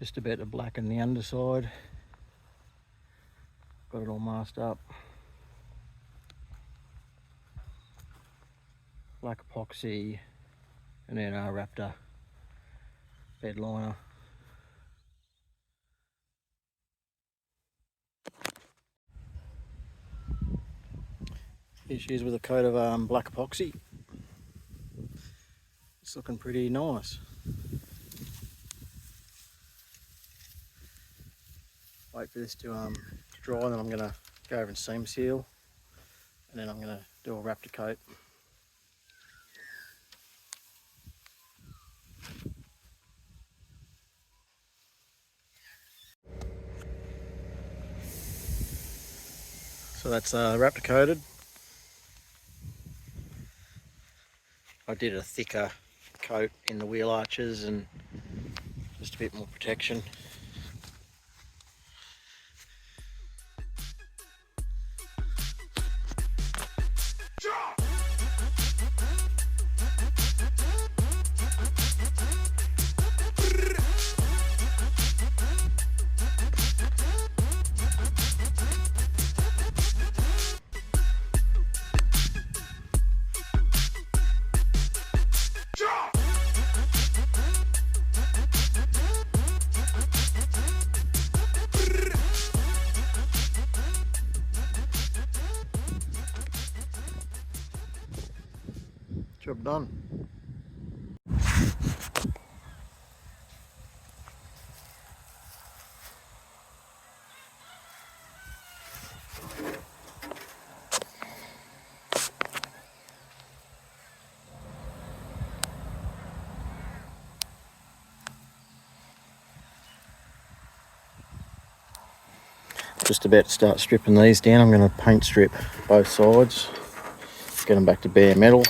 Just about to blacken the underside. Got it all masked up. Black epoxy and then our Raptor bed liner. Here she is with a coat of black epoxy. It's looking pretty nice. Wait for this to dry, then I'm gonna go over and seam seal, and then I'm gonna do a Raptor coat. So that's Raptor coated. I did a thicker coat in the wheel arches and just a bit more protection. Job done. Just about to start stripping these down. I'm going to paint strip both sides, get them back to bare metal,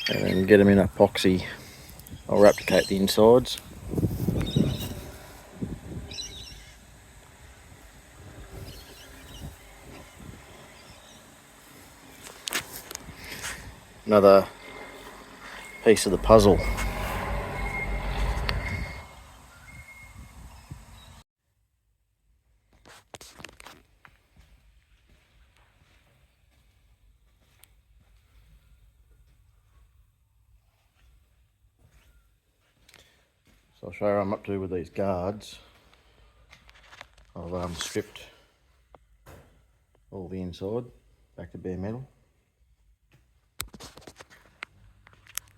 and then get them in epoxy. I'll replicate the insides. Another piece of the puzzle. So I'll show you what I'm up to with these guards. I've stripped all the inside back to bare metal.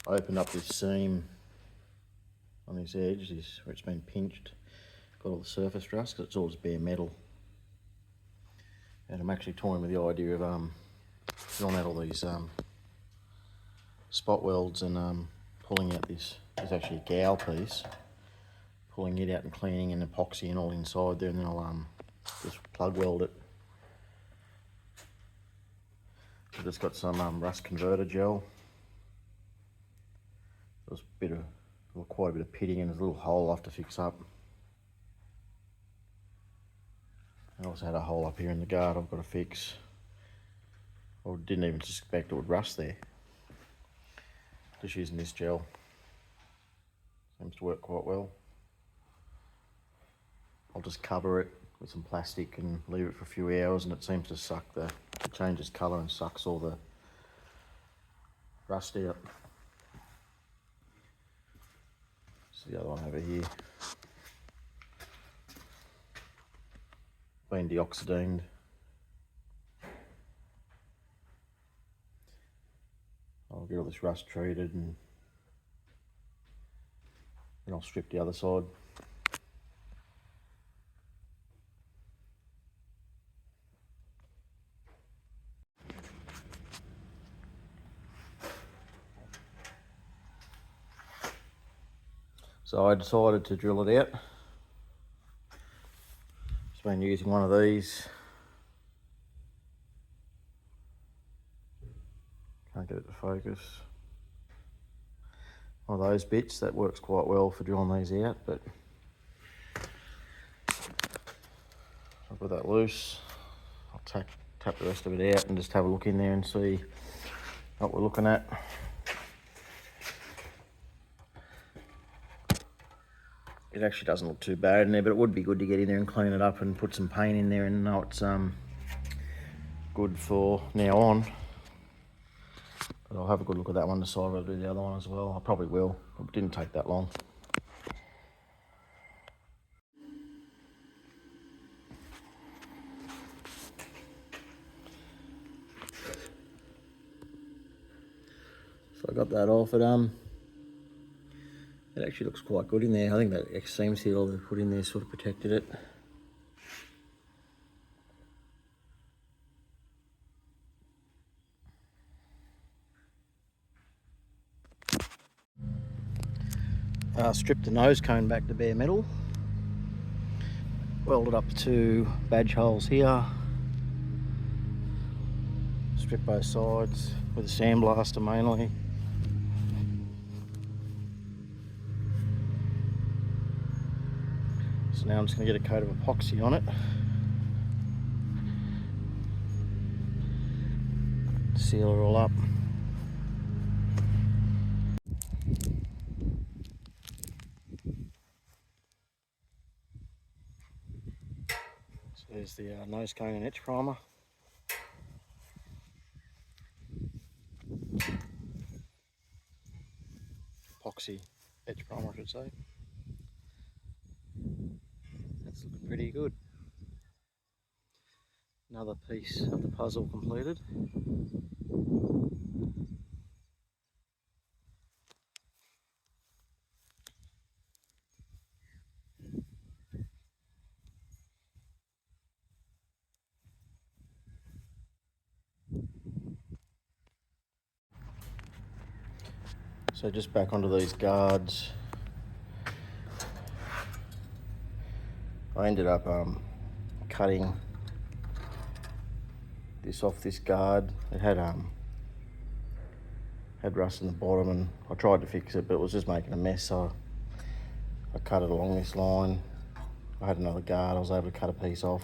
I opened up this seam on this edge, where it's been pinched. Got all the surface rust because it's all just bare metal. And I'm actually toying with the idea of drilling out all these spot welds and pulling out this. There's actually a gowl piece. Pulling it out and cleaning and epoxy and all inside there, and then I'll just plug weld it. I've just got some rust converter gel. There's quite a bit of pitting and there's a little hole I have to fix up. I also had a hole up here in the guard I've got to fix. I didn't even suspect it would rust there. Just using this gel. Seems to work quite well. I'll just cover it with some plastic and leave it for a few hours, and it seems to suck it changes colour and sucks all the rust out. So the other one over here, been deoxidined. I'll get all this rust treated and then I'll strip the other side. So I decided to drill it out. Just been using one of these. Can't get it to focus. One of those bits that works quite well for drilling these out, but I'll put that loose. I'll tap the rest of it out and just have a look in there and see what we're looking at. It actually doesn't look too bad in there, but it would be good to get in there and clean it up and put some paint in there and know it's good for now on. But I'll have a good look at that one, decide whether I'll do the other one as well. I probably will. It didn't take that long. So I got that off. It actually looks quite good in there. I think that seam seal they put in there sort of protected it. Stripped the nose cone back to bare metal. Welded up the 2 badge holes here. Stripped both sides with a sandblaster mainly. So now I'm just going to get a coat of epoxy on it. Seal it all up. So there's the nose cone and etch primer. Epoxy etch primer, I should say. That's looking pretty good. Another piece of the puzzle completed. So just back onto these guards. I ended up cutting this off this guard. It had rust in the bottom, and I tried to fix it, but it was just making a mess, so I cut it along this line. I had another guard, I was able to cut a piece off.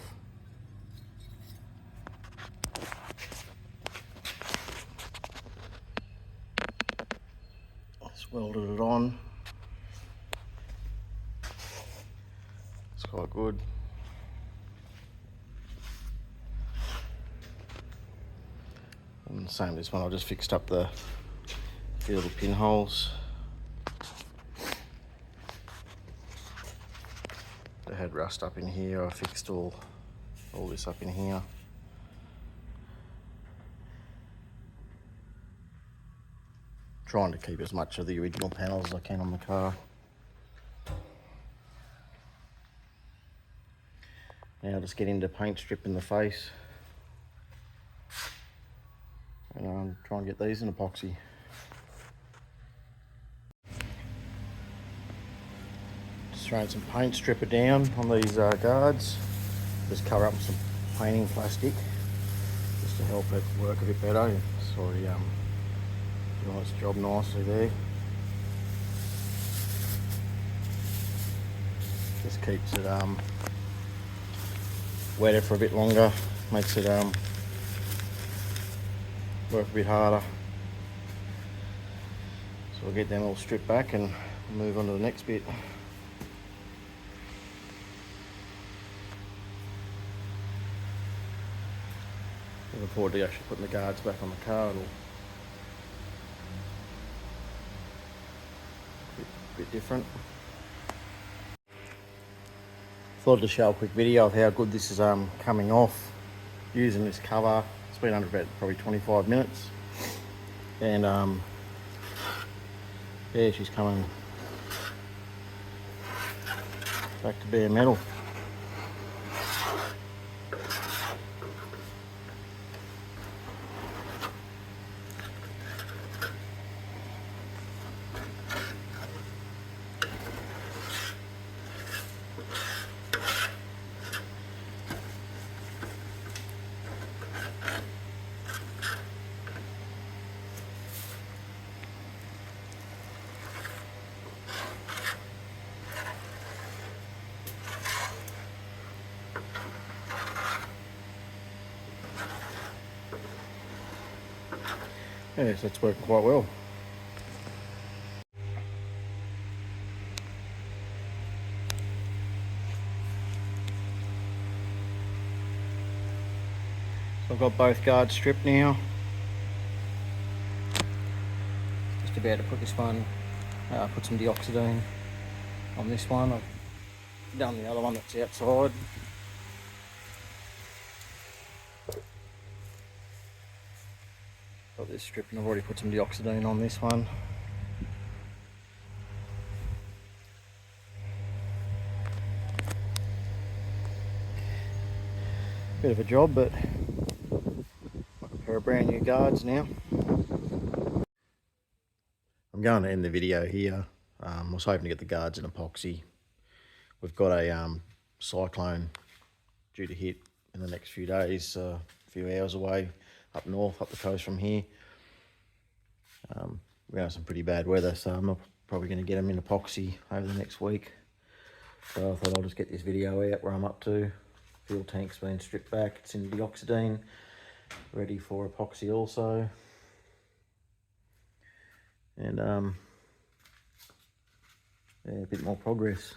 Just welded it on. It's quite good. And same this one, I just fixed up the little pinholes. They had rust up in here. I fixed all this up in here. Trying to keep as much of the original panels as I can on the car. Now just get into paint stripping the face. And try and get these in epoxy. Just throwing some paint stripper down on these guards. Just cover up with some painting plastic just to help it work a bit better. It's already doing its job nicely there. Just keeps it wetter for a bit longer, makes it work a bit harder. So we'll get them all stripped back and move on to the next bit. Looking forward to actually putting the guards back on the car. It'll be a bit different. Thought to show a quick video of how good this is coming off using this cover. It's been under about probably 25 minutes, and yeah, she's coming back to bare metal. Yes, that's working quite well. I've got both guards stripped now. Just about to put this one, put some deoxidine on this one. I've done the other one that's outside. Got this strip and I've already put some deoxidine on this one. Bit of a job, but like a pair of brand new guards now. I'm going to end the video here. I was hoping to get the guards in epoxy. We've got a cyclone due to hit in the next few days, a few hours away up north, up the coast from here. We're going to have some pretty bad weather, so I'm not probably going to get them in epoxy over the next week. So I thought I'll just get this video out where I'm up to. Fuel tank's been stripped back, it's in deoxidine, ready for epoxy also. And yeah, a bit more progress.